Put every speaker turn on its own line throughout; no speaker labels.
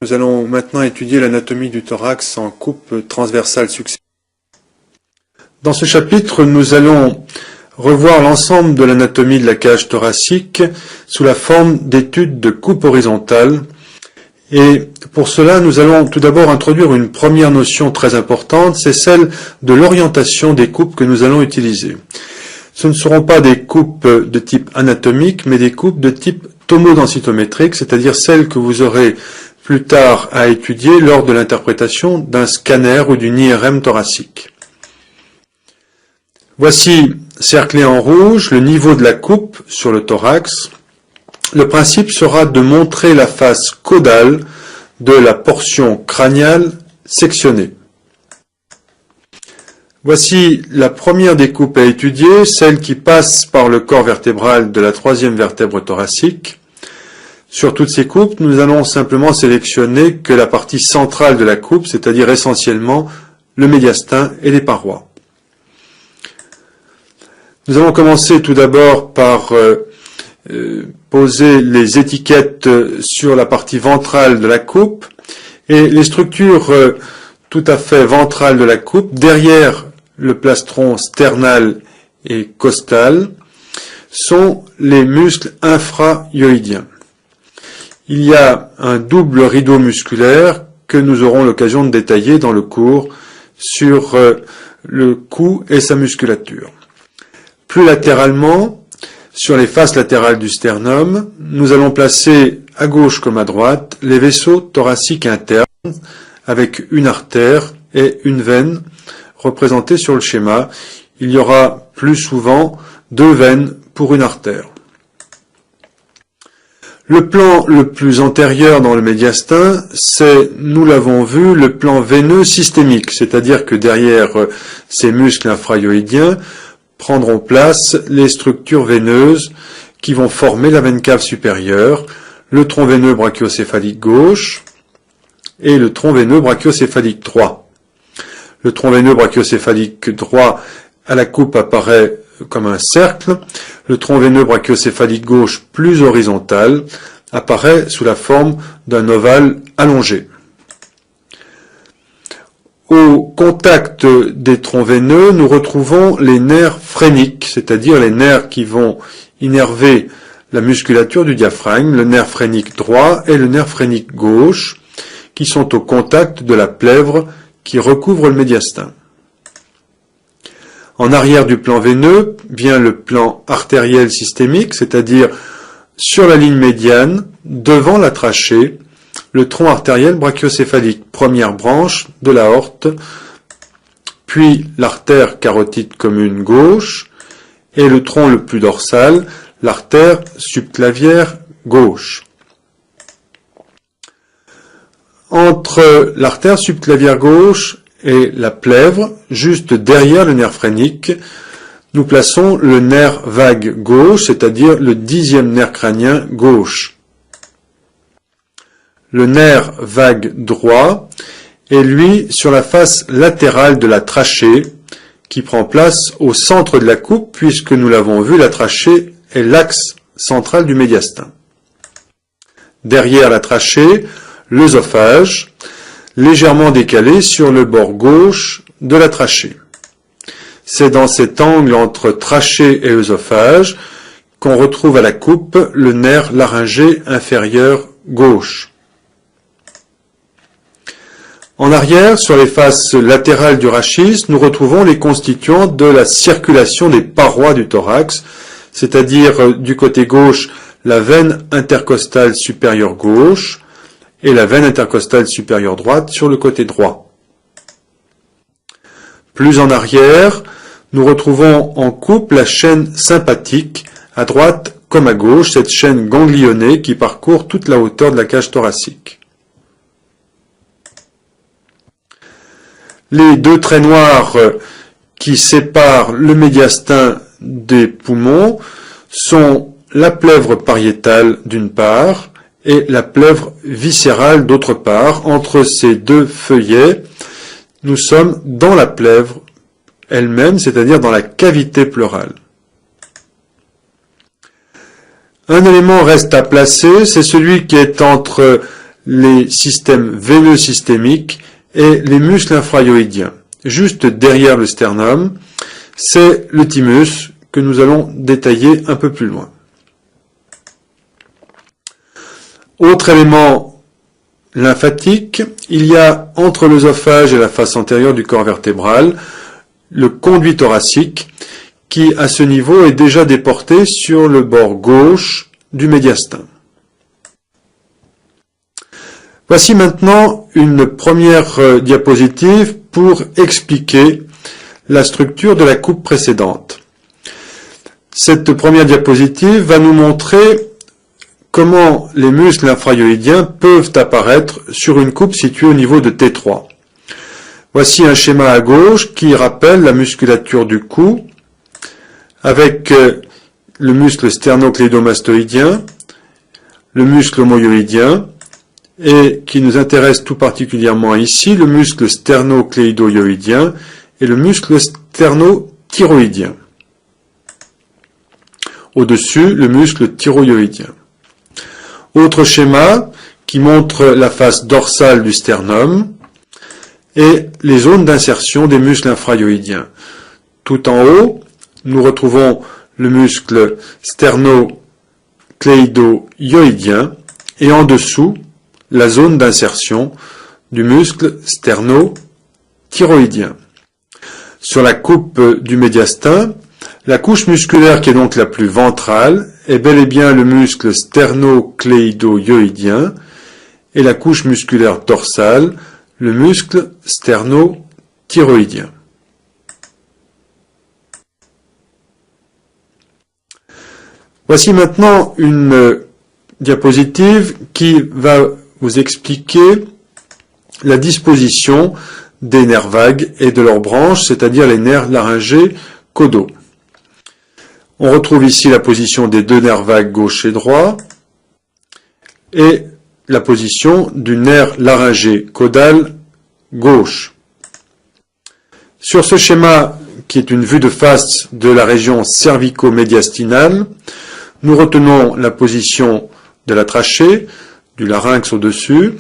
Nous allons maintenant étudier l'anatomie du thorax en coupe transversale successive. Dans ce chapitre, nous allons revoir l'ensemble de l'anatomie de la cage thoracique sous la forme d'études de coupe horizontale. Et pour cela, nous allons tout d'abord introduire une première notion très importante, c'est celle de l'orientation des coupes que nous allons utiliser. Ce ne seront pas des coupes de type anatomique, mais des coupes de type tomodensitométrique, c'est-à-dire celles que vous aurez plus tard à étudier lors de l'interprétation d'un scanner ou d'une IRM thoracique. Voici, cerclé en rouge, le niveau de la coupe sur le thorax. Le principe sera de montrer la face caudale de la portion crâniale sectionnée. Voici la première des coupes à étudier, celle qui passe par le corps vertébral de la troisième vertèbre thoracique. Sur toutes ces coupes, nous allons simplement sélectionner que la partie centrale de la coupe, c'est-à-dire essentiellement le médiastin et les parois. Nous allons commencer tout d'abord par poser les étiquettes sur la partie ventrale de la coupe et les structures tout à fait ventrales de la coupe, derrière le plastron sternal et costal, sont les muscles infrahyoïdiens. Il y a un double rideau musculaire que nous aurons l'occasion de détailler dans le cours sur le cou et sa musculature. Plus latéralement, sur les faces latérales du sternum, nous allons placer à gauche comme à droite les vaisseaux thoraciques internes avec une artère et une veine représentées sur le schéma. Il y aura plus souvent deux veines pour une artère. Le plan le plus antérieur dans le médiastin, c'est, nous l'avons vu, le plan veineux systémique, c'est-à-dire que derrière ces muscles infrahyoïdiens prendront place les structures veineuses qui vont former la veine cave supérieure, le tronc veineux brachiocéphalique gauche et le tronc veineux brachiocéphalique droit. Le tronc veineux brachiocéphalique droit à la coupe apparaît comme un cercle. Le tronc veineux brachiocéphalique gauche plus horizontal apparaît sous la forme d'un ovale allongé. Au contact des troncs veineux, nous retrouvons les nerfs phréniques, c'est-à-dire les nerfs qui vont innerver la musculature du diaphragme, le nerf phrénique droit et le nerf phrénique gauche, qui sont au contact de la plèvre qui recouvre le médiastin. En arrière du plan veineux vient le plan artériel systémique, c'est-à-dire sur la ligne médiane, devant la trachée, le tronc artériel brachiocéphalique, première branche de l'aorte, puis l'artère carotide commune gauche, et le tronc le plus dorsal, l'artère subclavière gauche. Entre l'artère subclavière gauche et la plèvre, juste derrière le nerf phrénique, nous plaçons le nerf vague gauche, c'est-à-dire le 10e nerf crânien gauche. Le nerf vague droit est, lui, sur la face latérale de la trachée, qui prend place au centre de la coupe, puisque nous l'avons vu, la trachée est l'axe central du médiastin. Derrière la trachée, l'œsophage, légèrement décalé sur le bord gauche de la trachée. C'est dans cet angle entre trachée et œsophage qu'on retrouve à la coupe le nerf laryngé inférieur gauche. En arrière, sur les faces latérales du rachis, nous retrouvons les constituants de la circulation des parois du thorax, c'est-à-dire du côté gauche la veine intercostale supérieure gauche, et la veine intercostale supérieure droite sur le côté droit. Plus en arrière, nous retrouvons en coupe la chaîne sympathique, à droite comme à gauche, cette chaîne ganglionnée qui parcourt toute la hauteur de la cage thoracique. Les deux traits noirs qui séparent le médiastin des poumons sont la plèvre pariétale d'une part, et la plèvre viscérale d'autre part. Entre ces deux feuillets, nous sommes dans la plèvre elle-même, c'est-à-dire dans la cavité pleurale. Un élément reste à placer, c'est celui qui est entre les systèmes veineux systémiques et les muscles infrahyoïdiens. Juste derrière le sternum, c'est le thymus que nous allons détailler un peu plus loin. Autre élément lymphatique, il y a entre l'œsophage et la face antérieure du corps vertébral le conduit thoracique qui, à ce niveau, est déjà déporté sur le bord gauche du médiastin. Voici maintenant une première diapositive pour expliquer la structure de la coupe précédente. Cette première diapositive va nous montrer comment les muscles infrahyoïdiens peuvent apparaître sur une coupe située au niveau de T3. Voici un schéma à gauche qui rappelle la musculature du cou avec le muscle sternocléidomastoïdien, le muscle omohyoïdien et qui nous intéresse tout particulièrement ici, le muscle sternocléidohyoïdien et le muscle sternothyroïdien. Au-dessus, le muscle thyroïdien. Autre schéma qui montre la face dorsale du sternum et les zones d'insertion des muscles infrahyoïdiens. Tout en haut, nous retrouvons le muscle sternocléidohyoïdien et en dessous, la zone d'insertion du muscle sternothyroïdien. Sur la coupe du médiastin, la couche musculaire qui est donc la plus ventrale est bel et bien le muscle sternocléidohyoïdien et la couche musculaire dorsale, le muscle sternothyroïdien. Voici maintenant une diapositive qui va vous expliquer la disposition des nerfs vagues et de leurs branches, c'est-à-dire les nerfs laryngés caudaux. On retrouve ici la position des deux nerfs vagues gauche et droit et la position du nerf laryngé caudal gauche. Sur ce schéma, qui est une vue de face de la région cervico-médiastinale, nous retenons la position de la trachée, du larynx au-dessus,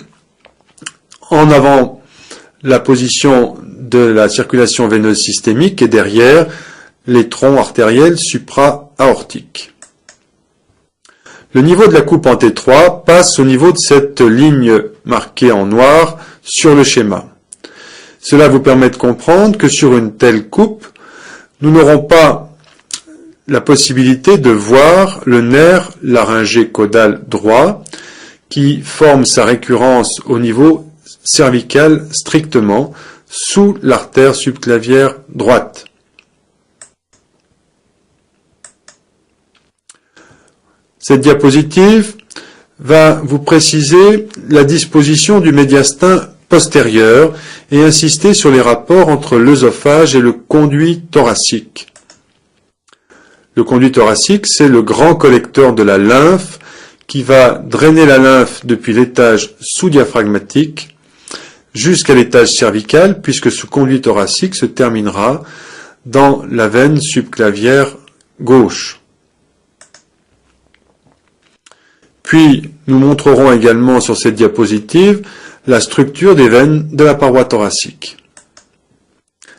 en avant la position de la circulation veineuse systémique et derrière les troncs artériels supra-aortiques. Le niveau de la coupe en T3 passe au niveau de cette ligne marquée en noir sur le schéma. Cela vous permet de comprendre que sur une telle coupe, nous n'aurons pas la possibilité de voir le nerf laryngé caudal droit qui forme sa récurrence au niveau cervical strictement sous l'artère subclavière droite. Cette diapositive va vous préciser la disposition du médiastin postérieur et insister sur les rapports entre l'œsophage et le conduit thoracique. Le conduit thoracique, c'est le grand collecteur de la lymphe qui va drainer la lymphe depuis l'étage sous-diaphragmatique jusqu'à l'étage cervical, puisque ce conduit thoracique se terminera dans la veine subclavière gauche. Puis, nous montrerons également sur cette diapositive la structure des veines de la paroi thoracique.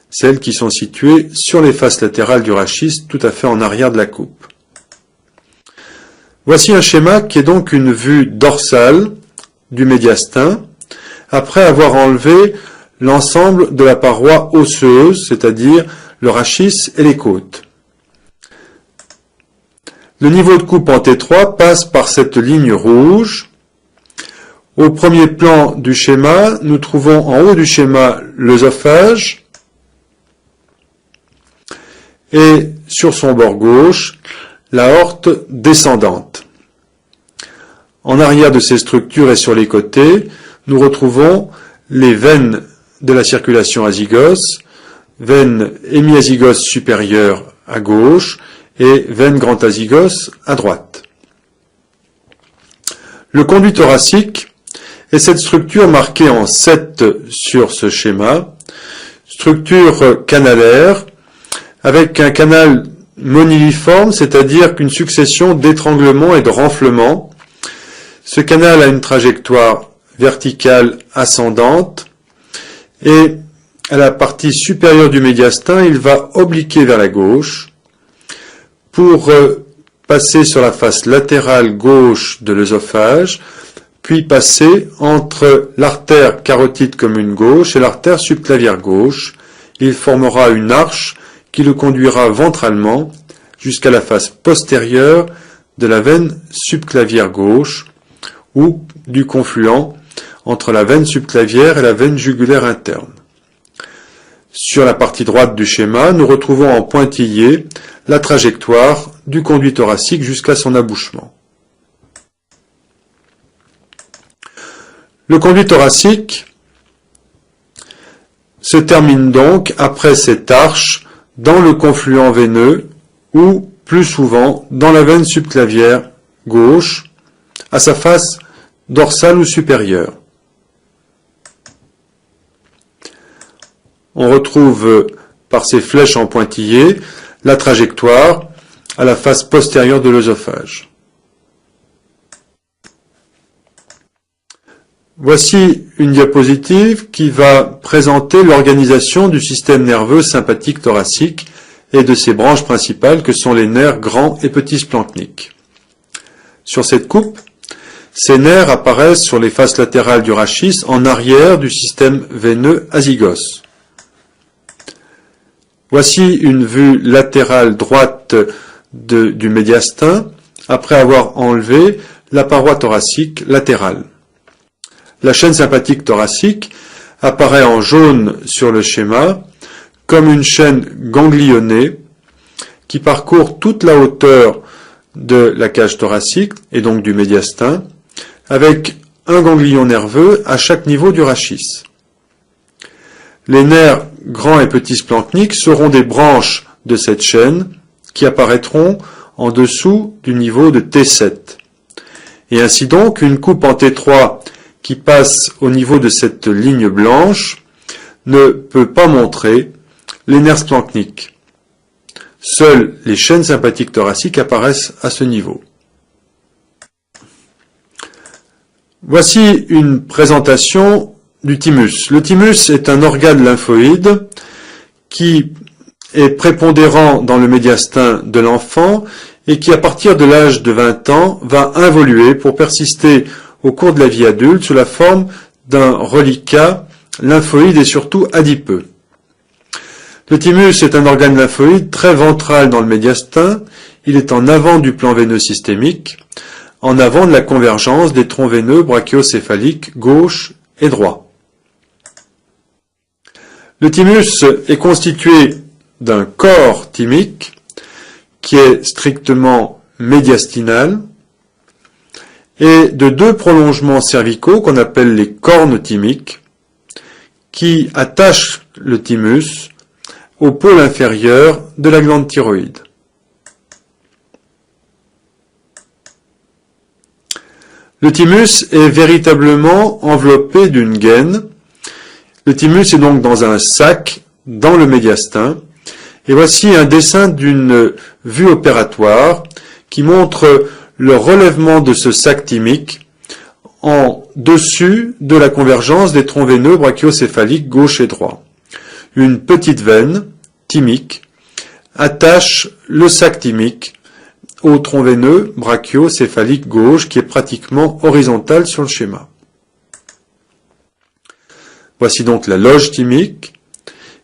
Celles qui sont situées sur les faces latérales du rachis, tout à fait en arrière de la coupe. Voici un schéma qui est donc une vue dorsale du médiastin, après avoir enlevé l'ensemble de la paroi osseuse, c'est-à-dire le rachis et les côtes. Le niveau de coupe en T3 passe par cette ligne rouge. Au premier plan du schéma, nous trouvons en haut du schéma l'œsophage et sur son bord gauche, l'aorte descendante. En arrière de ces structures et sur les côtés, nous retrouvons les veines de la circulation azygos, veine hémiazygos supérieure à gauche et veine grand azygos à droite. Le conduit thoracique est cette structure marquée en 7 sur ce schéma, structure canalaire avec un canal moniliforme, c'est-à-dire qu'une succession d'étranglements et de renflements. Ce canal a une trajectoire verticale ascendante, et à la partie supérieure du médiastin, il va obliquer vers la gauche pour passer sur la face latérale gauche de l'œsophage, puis passer entre l'artère carotide commune gauche et l'artère subclavière gauche. Il formera une arche qui le conduira ventralement jusqu'à la face postérieure de la veine subclavière gauche ou du confluent entre la veine subclavière et la veine jugulaire interne. Sur la partie droite du schéma, nous retrouvons en pointillé la trajectoire du conduit thoracique jusqu'à son abouchement. Le conduit thoracique se termine donc après cette arche dans le confluent veineux ou, plus souvent, dans la veine subclavière gauche, à sa face dorsale ou supérieure. On retrouve, par ces flèches en pointillé, la trajectoire à la face postérieure de l'œsophage. Voici une diapositive qui va présenter l'organisation du système nerveux sympathique thoracique et de ses branches principales que sont les nerfs grands et petits splanchniques. Sur cette coupe, ces nerfs apparaissent sur les faces latérales du rachis en arrière du système veineux azygos. Voici une vue latérale droite du médiastin après avoir enlevé la paroi thoracique latérale. La chaîne sympathique thoracique apparaît en jaune sur le schéma comme une chaîne ganglionnée qui parcourt toute la hauteur de la cage thoracique et donc du médiastin avec un ganglion nerveux à chaque niveau du rachis. Les nerfs grands et petits splanchniques seront des branches de cette chaîne qui apparaîtront en dessous du niveau de T7. Et ainsi donc, une coupe en T3 qui passe au niveau de cette ligne blanche ne peut pas montrer les nerfs splanchniques. Seules les chaînes sympathiques thoraciques apparaissent à ce niveau. Voici une présentation du thymus. Le thymus est un organe lymphoïde qui est prépondérant dans le médiastin de l'enfant et qui, à partir de l'âge de 20 ans, va involuer pour persister au cours de la vie adulte sous la forme d'un reliquat lymphoïde et surtout adipeux. Le thymus est un organe lymphoïde très ventral dans le médiastin. Il est en avant du plan veineux systémique, en avant de la convergence des troncs veineux brachiocéphaliques gauche et droit. Le thymus est constitué d'un corps thymique qui est strictement médiastinal et de deux prolongements cervicaux qu'on appelle les cornes thymiques qui attachent le thymus au pôle inférieur de la glande thyroïde. Le thymus est véritablement enveloppé d'une gaine. Le thymus est donc dans un sac dans le médiastin. Et voici un dessin d'une vue opératoire qui montre le relèvement de ce sac thymique en dessus de la convergence des troncs veineux brachiocéphaliques gauche et droit. Une petite veine thymique attache le sac thymique au tronc veineux brachiocéphalique gauche qui est pratiquement horizontal sur le schéma. Voici donc la loge thymique.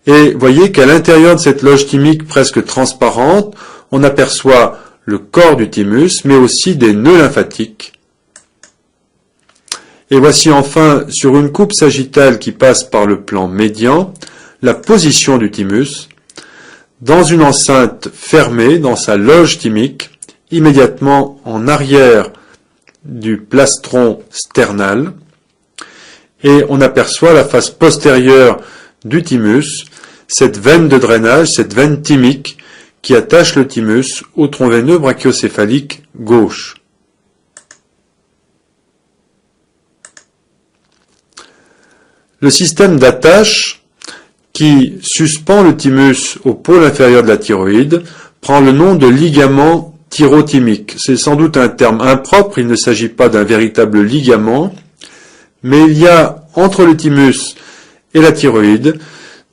Et voyez qu'à l'intérieur de cette loge thymique presque transparente, on aperçoit le corps du thymus, mais aussi des nœuds lymphatiques. Et voici enfin, sur une coupe sagittale qui passe par le plan médian, la position du thymus dans une enceinte fermée, dans sa loge thymique, immédiatement en arrière du plastron sternal. Et on aperçoit la face postérieure du thymus, cette veine de drainage, cette veine thymique qui attache le thymus au tronc veineux brachiocéphalique gauche. Le système d'attache qui suspend le thymus au pôle inférieur de la thyroïde prend le nom de ligament thyrothymique. C'est sans doute un terme impropre, il ne s'agit pas d'un véritable ligament, mais il y a entre le thymus et la thyroïde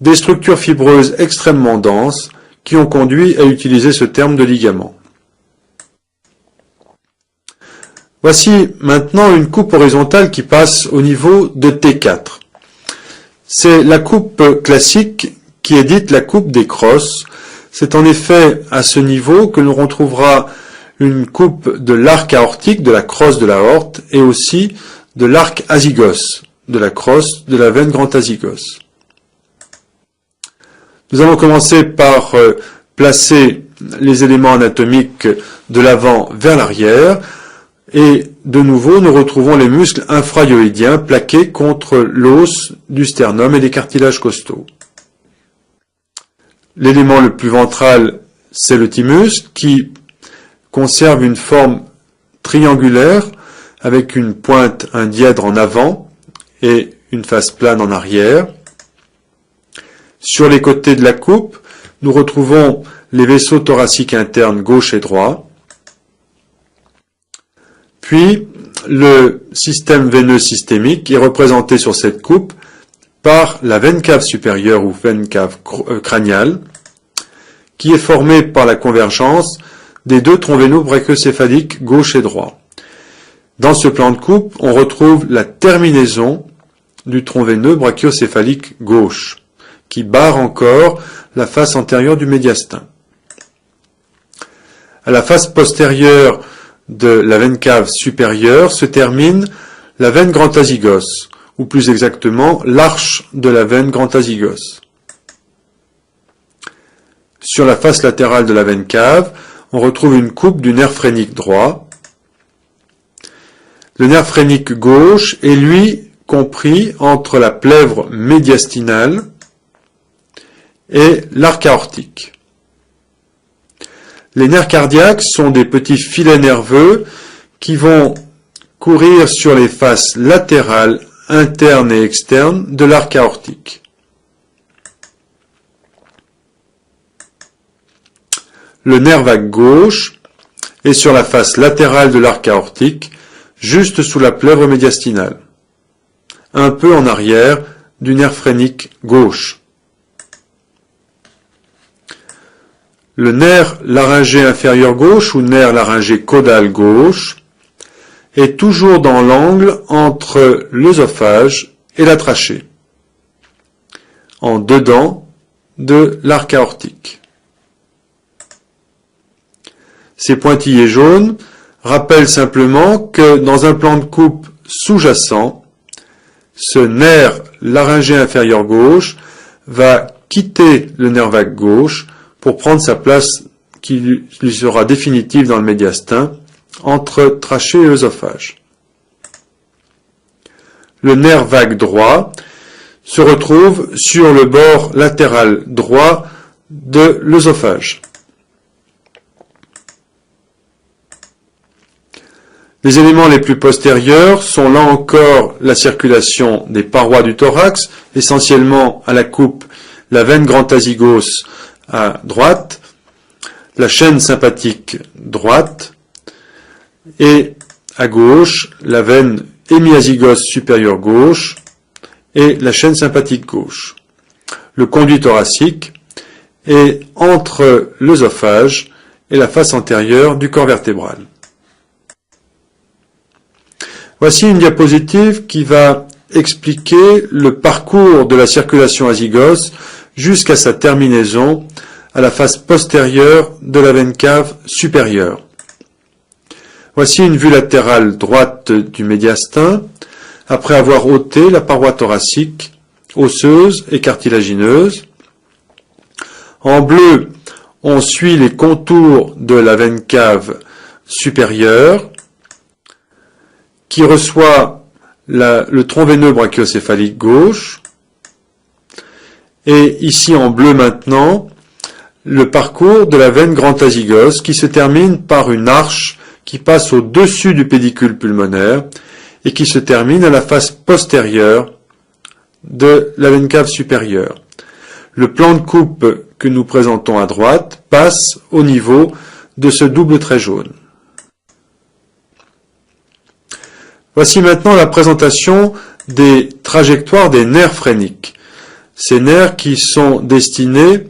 des structures fibreuses extrêmement denses qui ont conduit à utiliser ce terme de ligament. Voici maintenant une coupe horizontale qui passe au niveau de T4. C'est la coupe classique qui est dite la coupe des crosses. C'est en effet à ce niveau que l'on retrouvera une coupe de l'arc aortique, de la crosse de l'aorte, et aussi de l'arc azygos, de la crosse de la veine grand azygos. Nous allons commencer par placer les éléments anatomiques de l'avant vers l'arrière, et de nouveau nous retrouvons les muscles infrahyoïdiens plaqués contre l'os du sternum et les cartilages costaux. L'élément le plus ventral, c'est le thymus, qui conserve une forme triangulaire avec une pointe, un dièdre en avant et une face plane en arrière. Sur les côtés de la coupe, nous retrouvons les vaisseaux thoraciques internes gauche et droit. Puis, le système veineux systémique est représenté sur cette coupe par la veine cave supérieure ou veine cave crâniale, qui est formée par la convergence des deux troncs veineux brachiocéphaliques gauche et droit. Dans ce plan de coupe, on retrouve la terminaison du tronc veineux brachiocéphalique gauche, qui barre encore la face antérieure du médiastin. À la face postérieure de la veine cave supérieure se termine la veine grand azygos, ou plus exactement l'arche de la veine grand azygos. Sur la face latérale de la veine cave, on retrouve une coupe du nerf phrénique droit. Le nerf phrénique gauche est lui compris entre la plèvre médiastinale et l'arc aortique. Les nerfs cardiaques sont des petits filets nerveux qui vont courir sur les faces latérales, internes et externes de l'arc aortique. Le nerf vague gauche est sur la face latérale de l'arc aortique, juste sous la plèvre médiastinale, un peu en arrière du nerf phrénique gauche. Le nerf laryngé inférieur gauche ou nerf laryngé caudal gauche est toujours dans l'angle entre l'œsophage et la trachée, en dedans de l'arc aortique. Ces pointillés jaunes rappellent simplement que dans un plan de coupe sous-jacent, ce nerf laryngé inférieur gauche va quitter le nerf vague gauche pour prendre sa place qui lui sera définitive dans le médiastin entre trachée et œsophage. Le nerf vague droit se retrouve sur le bord latéral droit de l'œsophage. Les éléments les plus postérieurs sont là encore la circulation des parois du thorax, essentiellement à la coupe la veine grand azygos à droite, la chaîne sympathique droite, et à gauche, la veine hémiazygos supérieure gauche et la chaîne sympathique gauche. Le conduit thoracique est entre l'œsophage et la face antérieure du corps vertébral. Voici une diapositive qui va expliquer le parcours de la circulation azygos jusqu'à sa terminaison à la face postérieure de la veine cave supérieure. Voici une vue latérale droite du médiastin, après avoir ôté la paroi thoracique, osseuse et cartilagineuse. En bleu, on suit les contours de la veine cave supérieure, qui reçoit le tronc veineux brachiocéphalique gauche, et ici en bleu maintenant, le parcours de la veine grand azygos qui se termine par une arche qui passe au-dessus du pédicule pulmonaire et qui se termine à la face postérieure de la veine cave supérieure. Le plan de coupe que nous présentons à droite passe au niveau de ce double trait jaune. Voici maintenant la présentation des trajectoires des nerfs phréniques. Ces nerfs qui sont destinés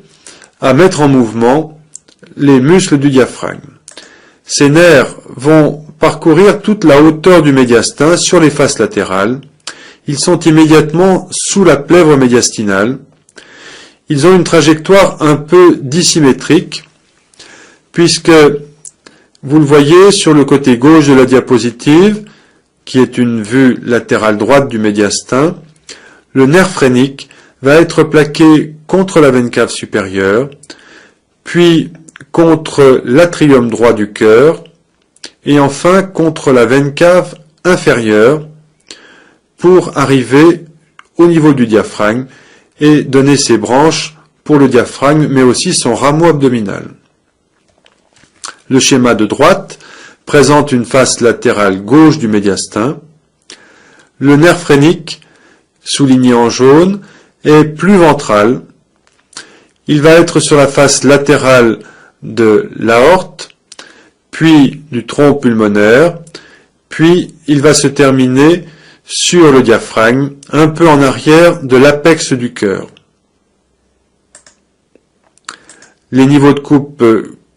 à mettre en mouvement les muscles du diaphragme. Ces nerfs vont parcourir toute la hauteur du médiastin sur les faces latérales. Ils sont immédiatement sous la plèvre médiastinale. Ils ont une trajectoire un peu dissymétrique, puisque vous le voyez sur le côté gauche de la diapositive, qui est une vue latérale droite du médiastin, le nerf phrénique va être plaqué contre la veine cave supérieure, puis contre l'atrium droit du cœur, et enfin contre la veine cave inférieure, pour arriver au niveau du diaphragme et donner ses branches pour le diaphragme, mais aussi son rameau abdominal. Le schéma de droite présente une face latérale gauche du médiastin. Le nerf phrénique, souligné en jaune, est plus ventral. Il va être sur la face latérale de l'aorte, puis du tronc pulmonaire, puis il va se terminer sur le diaphragme, un peu en arrière de l'apex du cœur. Les niveaux de coupe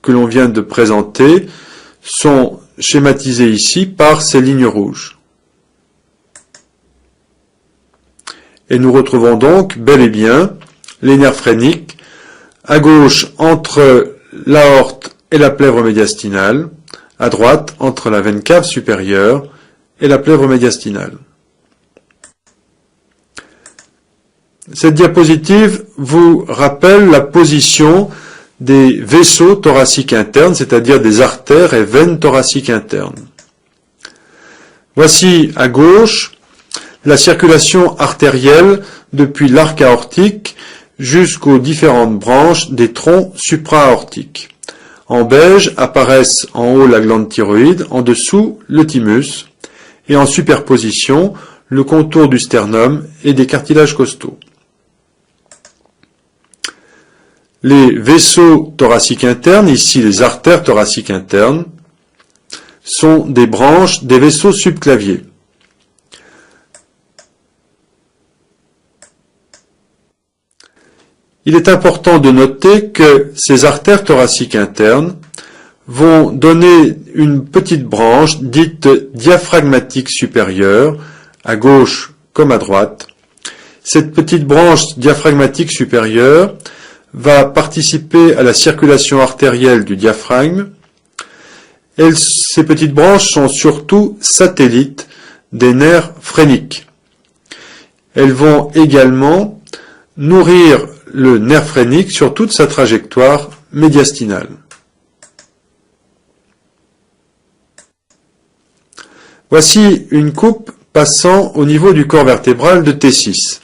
que l'on vient de présenter sont schématisés ici par ces lignes rouges. Et nous retrouvons donc bel et bien les nerfs phréniques à gauche entre l'aorte et la plèvre médiastinale, à droite entre la veine cave supérieure et la plèvre médiastinale. Cette diapositive vous rappelle la position des vaisseaux thoraciques internes, c'est-à-dire des artères et veines thoraciques internes. Voici à gauche la circulation artérielle depuis l'arc aortique jusqu'aux différentes branches des troncs supra-aortiques. En beige apparaissent en haut la glande thyroïde, en dessous le thymus, et en superposition le contour du sternum et des cartilages costaux. Les vaisseaux thoraciques internes, ici les artères thoraciques internes, sont des branches des vaisseaux subclaviés. Il est important de noter que ces artères thoraciques internes vont donner une petite branche dite diaphragmatique supérieure, à gauche comme à droite. Cette petite branche diaphragmatique supérieure va participer à la circulation artérielle du diaphragme. Ces petites branches sont surtout satellites des nerfs phréniques. Elles vont également nourrir le nerf phrénique sur toute sa trajectoire médiastinale. Voici une coupe passant au niveau du corps vertébral de T6.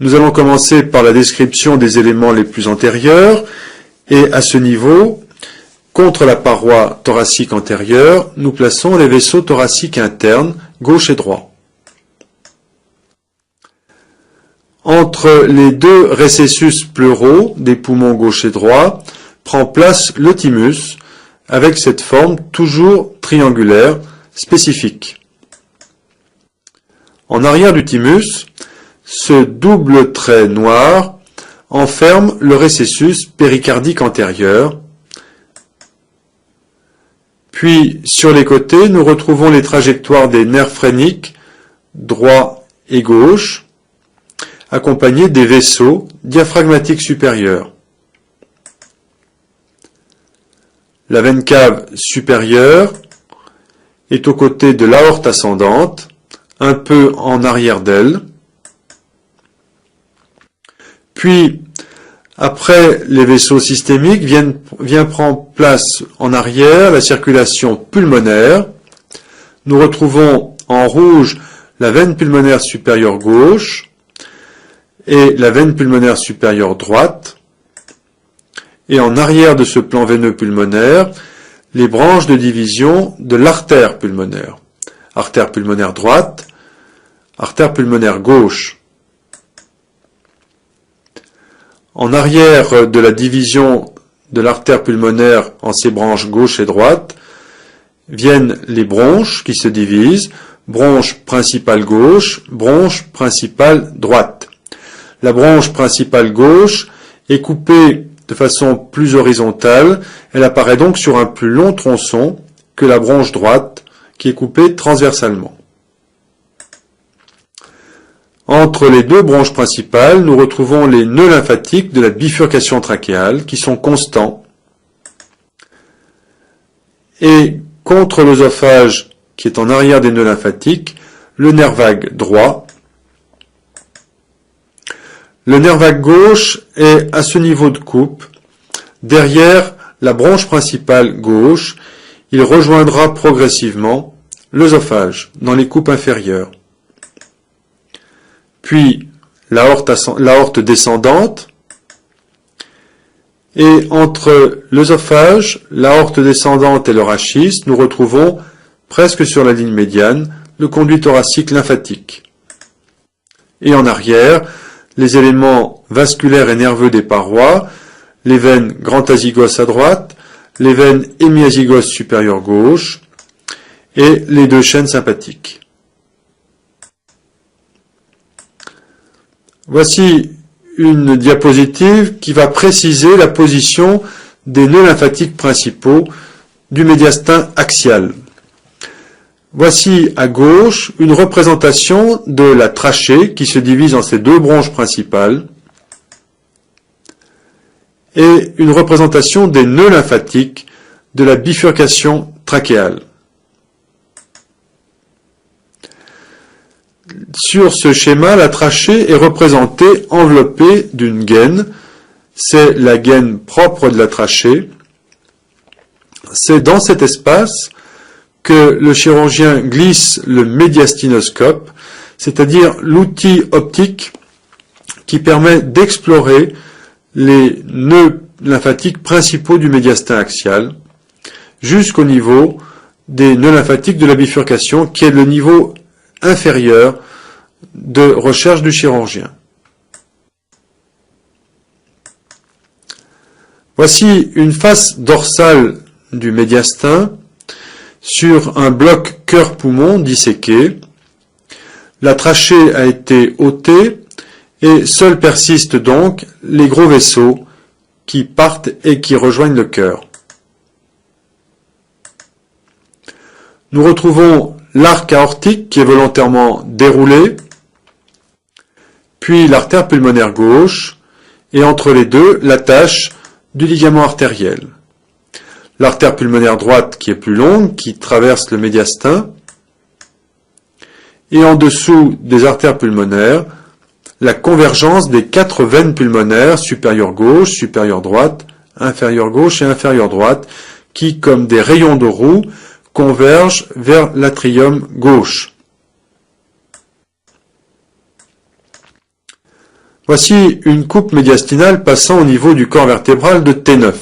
Nous allons commencer par la description des éléments les plus antérieurs, et à ce niveau, contre la paroi thoracique antérieure, nous plaçons les vaisseaux thoraciques internes, gauche et droit. Entre les deux récessus pleuraux des poumons gauche et droit, prend place le thymus, avec cette forme toujours triangulaire, spécifique. En arrière du thymus, ce double trait noir enferme le récessus péricardique antérieur. Puis, sur les côtés, nous retrouvons les trajectoires des nerfs phréniques, droit et gauche, accompagnés des vaisseaux diaphragmatiques supérieurs. La veine cave supérieure est aux côtés de l'aorte ascendante, un peu en arrière d'elle. Puis, après les vaisseaux systémiques, vient prendre place en arrière la circulation pulmonaire. Nous retrouvons en rouge la veine pulmonaire supérieure gauche et la veine pulmonaire supérieure droite. Et en arrière de ce plan veineux pulmonaire, les branches de division de l'artère pulmonaire. Artère pulmonaire droite, artère pulmonaire gauche. En arrière de la division de l'artère pulmonaire en ses branches gauche et droite, viennent les bronches qui se divisent, bronche principale gauche, bronche principale droite. La bronche principale gauche est coupée de façon plus horizontale, elle apparaît donc sur un plus long tronçon que la bronche droite qui est coupée transversalement. Entre les deux bronches principales, nous retrouvons les nœuds lymphatiques de la bifurcation trachéale qui sont constants. Et contre l'œsophage qui est en arrière des nœuds lymphatiques, le nerf vague droit. Le nerf vague gauche est à ce niveau de coupe, derrière la bronche principale gauche. Il rejoindra progressivement l'œsophage dans les coupes inférieures. Puis l'aorte descendante, et entre l'œsophage, l'aorte descendante et le rachis, nous retrouvons, presque sur la ligne médiane, le conduit thoracique lymphatique. Et en arrière, les éléments vasculaires et nerveux des parois, les veines grand azygos à droite, les veines hémiazygos supérieures gauche, et les deux chaînes sympathiques. Voici une diapositive qui va préciser la position des nœuds lymphatiques principaux du médiastin axial. Voici à gauche une représentation de la trachée qui se divise en ses deux bronches principales et une représentation des nœuds lymphatiques de la bifurcation trachéale. Sur ce schéma, la trachée est représentée enveloppée d'une gaine. C'est la gaine propre de la trachée. C'est dans cet espace que le chirurgien glisse le médiastinoscope, c'est-à-dire l'outil optique qui permet d'explorer les nœuds lymphatiques principaux du médiastin axial jusqu'au niveau des nœuds lymphatiques de la bifurcation, qui est le niveau inférieur de recherche du chirurgien. Voici une face dorsale du médiastin sur un bloc cœur-poumon disséqué. La trachée a été ôtée et seuls persistent donc les gros vaisseaux qui partent et qui rejoignent le cœur. Nous retrouvons l'arc aortique qui est volontairement déroulé, puis l'artère pulmonaire gauche, et entre les deux, l'attache du ligament artériel. L'artère pulmonaire droite qui est plus longue, qui traverse le médiastin, et en dessous des artères pulmonaires, la convergence des quatre veines pulmonaires, supérieure gauche, supérieure droite, inférieure gauche et inférieure droite, qui, comme des rayons de roue, convergent vers l'atrium gauche. Voici une coupe médiastinale passant au niveau du corps vertébral de T9.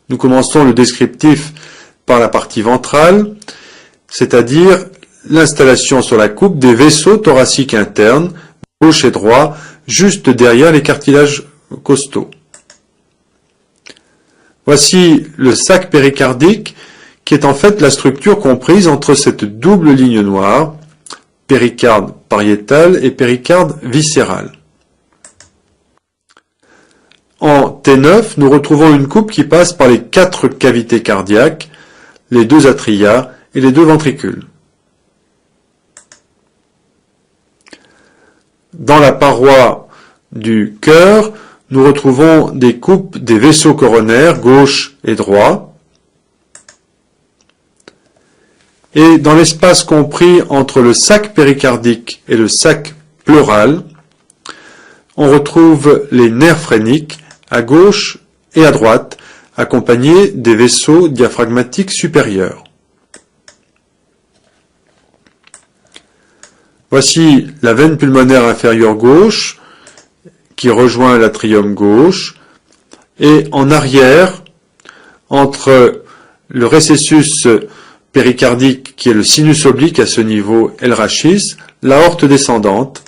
Nous commençons le descriptif par la partie ventrale, c'est-à-dire l'installation sur la coupe des vaisseaux thoraciques internes, gauche et droit, juste derrière les cartilages costaux. Voici le sac péricardique, qui est en fait la structure comprise entre cette double ligne noire, péricarde pariétal et péricarde viscéral. En T9, nous retrouvons une coupe qui passe par les quatre cavités cardiaques, les deux atria et les deux ventricules. Dans la paroi du cœur, nous retrouvons des coupes des vaisseaux coronaires gauche et droit. Et dans l'espace compris entre le sac péricardique et le sac pleural, on retrouve les nerfs phréniques à gauche et à droite, accompagnés des vaisseaux diaphragmatiques supérieurs. Voici la veine pulmonaire inférieure gauche qui rejoint l'atrium gauche, et en arrière, entre le récessus péricardique qui est le sinus oblique à ce niveau et le rachis, l'aorte descendante,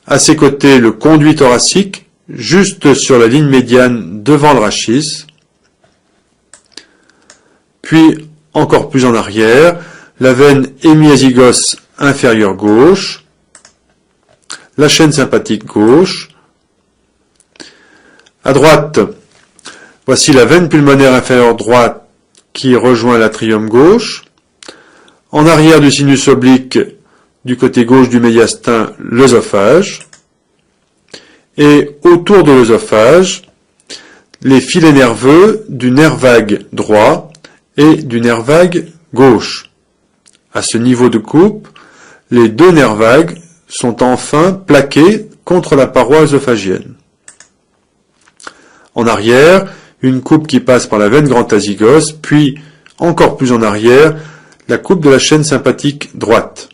à ses côtés le conduit thoracique, juste sur la ligne médiane devant le rachis, puis encore plus en arrière, la veine hémiazygos inférieure gauche, la chaîne sympathique gauche. À droite, voici la veine pulmonaire inférieure droite qui rejoint l'atrium gauche. En arrière du sinus oblique, du côté gauche du médiastin, l'œsophage. Et autour de l'œsophage, les filets nerveux du nerf vague droit et du nerf vague gauche. À ce niveau de coupe, les deux nerfs vagues sont enfin plaqués contre la paroi œsophagienne. En arrière, une coupe qui passe par la veine grand azygos, puis encore plus en arrière, la coupe de la chaîne sympathique droite.